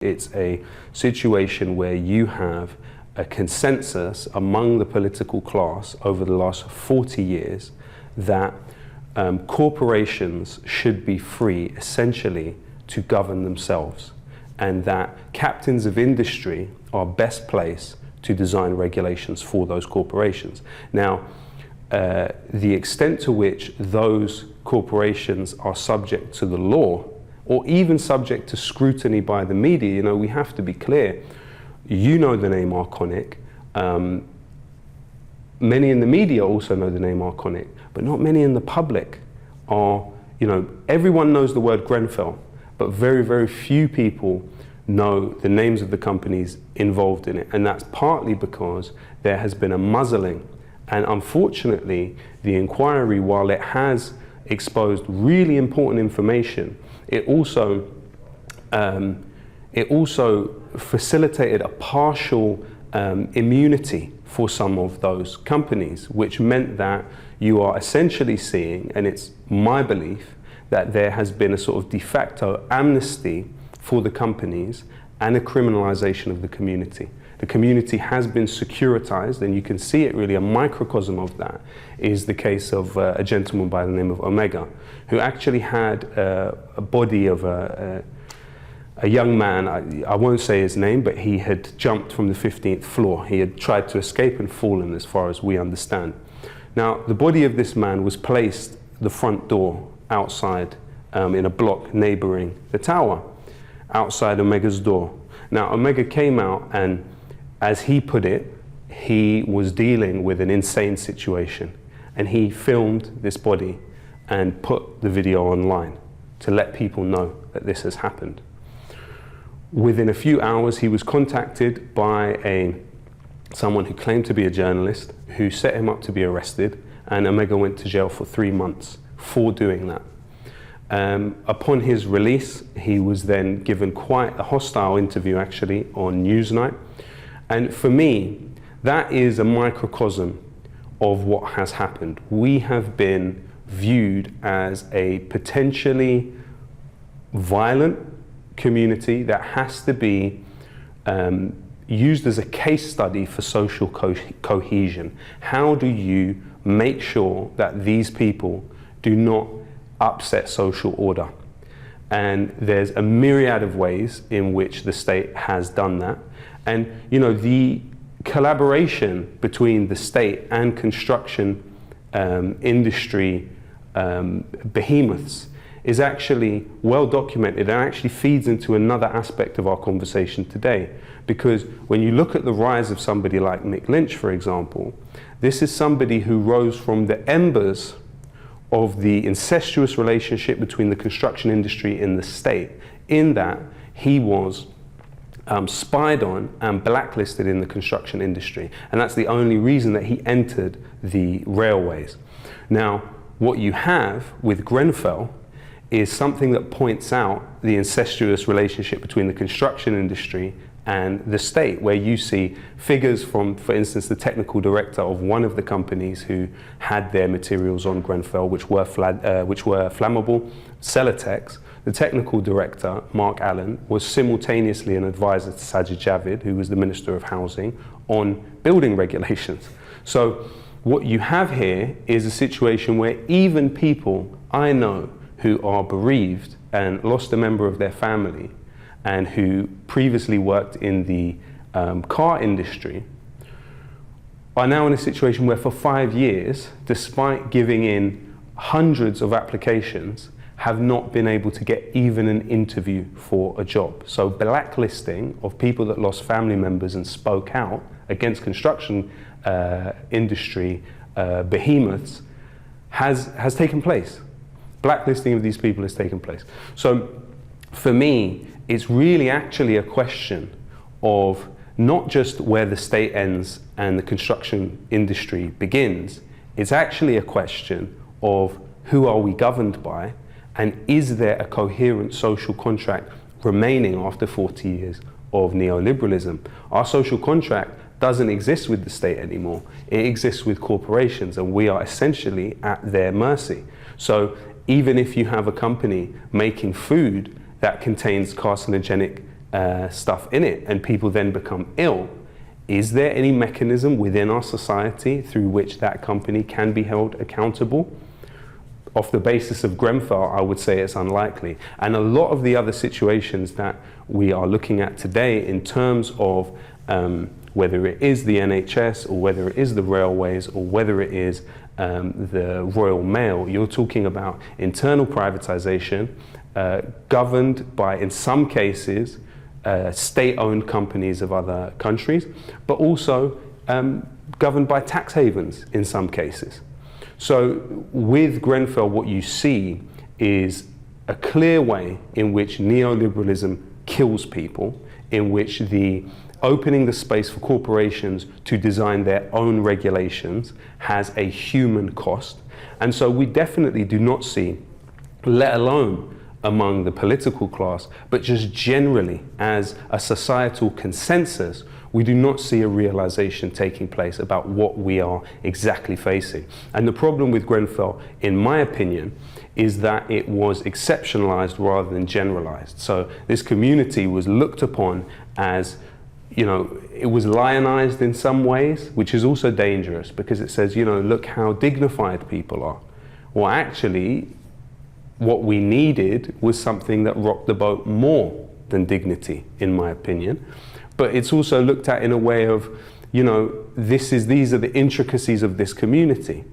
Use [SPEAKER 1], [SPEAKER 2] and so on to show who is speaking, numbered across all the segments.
[SPEAKER 1] It's a situation where you have a consensus among the political class over the last 40 years that corporations should be free, essentially, to govern themselves, and that captains of industry are best placed to design regulations for those corporations. Now, the extent to which those corporations are subject to the law, or even subject to scrutiny by the media, you know, we have to be clear. You know the name Arconic. Many in the media also know the name Arconic, but not many in the public are, you know, everyone knows the word Grenfell, but very, very few people know the names of the companies involved in it. And that's partly because there has been a muzzling. And unfortunately, the inquiry, while it has exposed really important information, it also facilitated a partial immunity for some of those companies, which meant that you are essentially seeing, and it's my belief, that there has been a sort of de facto amnesty for the companies and a criminalization of the community. The community has been securitized, and you can see it really, a microcosm of that is the case of a gentleman by the name of Omega, who actually had a body of a young man. I won't say his name, but he had jumped from the 15th floor. He had tried to escape and fallen, as far as we understand. Now, the body of this man was placed the front door outside in a block neighboring the tower, outside Omega's door. Now, Omega came out, and as he put it, he was dealing with an insane situation, and he filmed this body and put the video online to let people know that this has happened. Within a few hours, he was contacted by someone who claimed to be a journalist, who set him up to be arrested, and Omega went to jail for 3 months for doing that. Upon his release, he was then given quite a hostile interview, actually, on Newsnight. And for me, that is a microcosm of what has happened. We have been viewed as a potentially violent community that has to be used as a case study for social cohesion. How do you make sure that these people do not upset social order? And there's a myriad of ways in which the state has done that. And, you know, the collaboration between the state and construction industry behemoths is actually well documented, and actually feeds into another aspect of our conversation today. Because when you look at the rise of somebody like Mick Lynch, for example, this is somebody who rose from the embers of the incestuous relationship between the construction industry and the state, in that he was spied on and blacklisted in the construction industry. And that's the only reason that he entered the railways. Now, what you have with Grenfell is something that points out the incestuous relationship between the construction industry and the state, where you see figures from, for instance, the technical director of one of the companies who had their materials on Grenfell, which were flammable, Celotex. The technical director, Mark Allen, was simultaneously an advisor to Sajid Javid, who was the Minister of Housing, on building regulations. So what you have here is a situation where even people I know who are bereaved and lost a member of their family, and who previously worked in the car industry, are now in a situation where for 5 years, despite giving in hundreds of applications, have not been able to get even an interview for a job. So blacklisting of people that lost family members and spoke out against construction industry behemoths has taken place. Blacklisting of these people has taken place. So for me, it's really actually a question of not just where the state ends and the construction industry begins. It's actually a question of who are we governed by, and is there a coherent social contract remaining after 40 years of neoliberalism? Our social contract doesn't exist with the state anymore. It exists with corporations, and we are essentially at their mercy. So even if you have a company making food that contains carcinogenic stuff in it and people then become ill, is there any mechanism within our society through which that company can be held accountable? Off the basis of Grenfell, I would say it's unlikely. And a lot of the other situations that we are looking at today in terms of whether it is the NHS or whether it is the railways or whether it is the Royal Mail, you're talking about internal privatization governed by, in some cases, state-owned companies of other countries, but also governed by tax havens in some cases. So with Grenfell, what you see is a clear way in which neoliberalism kills people, in which the opening the space for corporations to design their own regulations has a human cost. And so we definitely do not see, let alone among the political class, but just generally as a societal consensus, we do not see a realization taking place about what we are exactly facing. And the problem with Grenfell, in my opinion, is that it was exceptionalized rather than generalized. So this community was looked upon as, you know, it was lionized in some ways, which is also dangerous because it says, you know, look how dignified people are. Well, actually, what we needed was something that rocked the boat more than dignity, in my opinion. But it's also looked at in a way of, you know, these are the intricacies of this community.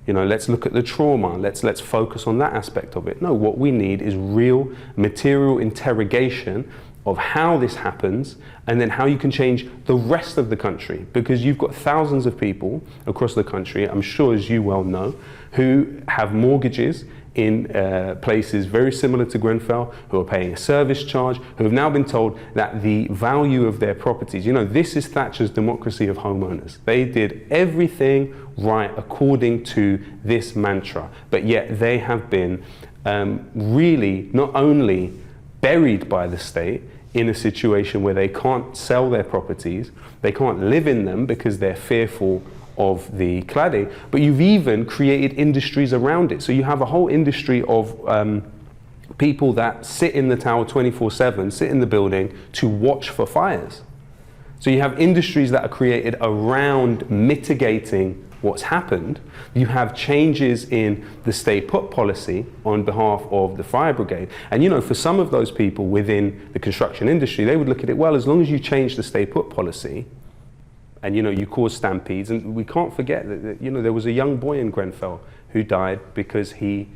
[SPEAKER 1] You know, let's look at the trauma, let's focus on that aspect of it. No, what we need is real material interrogation of how this happens and then how you can change the rest of the country, because you've got thousands of people across the country, I'm sure as you well know, who have mortgages in places very similar to Grenfell, who are paying a service charge, who have now been told that the value of their properties, you know, this is Thatcher's democracy of homeowners. They did everything right according to this mantra, but yet they have been really not only buried by the state in a situation where they can't sell their properties, they can't live in them because they're fearful of the cladding, but you've even created industries around it. So you have a whole industry of people that sit in the tower 24/7, sit in the building to watch for fires. So you have industries that are created around mitigating what's happened. You have changes in the stay put policy on behalf of the fire brigade. And you know, for some of those people within the construction industry, they would look at it, well, as long as you change the stay put policy, and you know, you cause stampedes, and we can't forget that you know, there was a young boy in Grenfell who died because he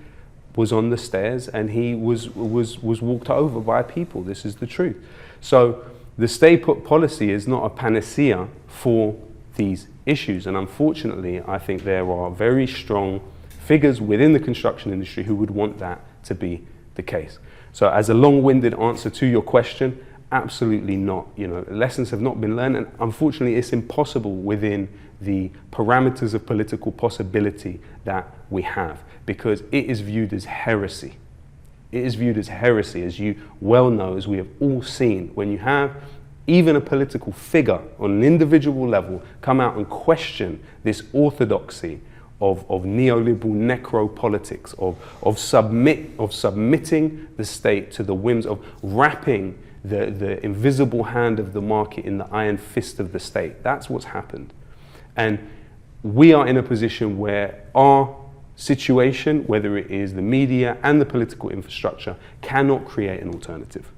[SPEAKER 1] was on the stairs and he was walked over by people. This is the truth. So the stay put policy is not a panacea for these issues, and unfortunately I think there are very strong figures within the construction industry who would want that to be the case. So as a long-winded answer to your question, absolutely not. You know, lessons have not been learned, and unfortunately it's impossible within the parameters of political possibility that we have, because it is viewed as heresy. It is viewed as heresy, as you well know, as we have all seen, when you have even a political figure on an individual level come out and question this orthodoxy of neoliberal necropolitics, of submitting the state to the whims, of wrapping the invisible hand of the market in the iron fist of the state. That's what's happened. And we are in a position where our situation, whether it is the media and the political infrastructure, cannot create an alternative.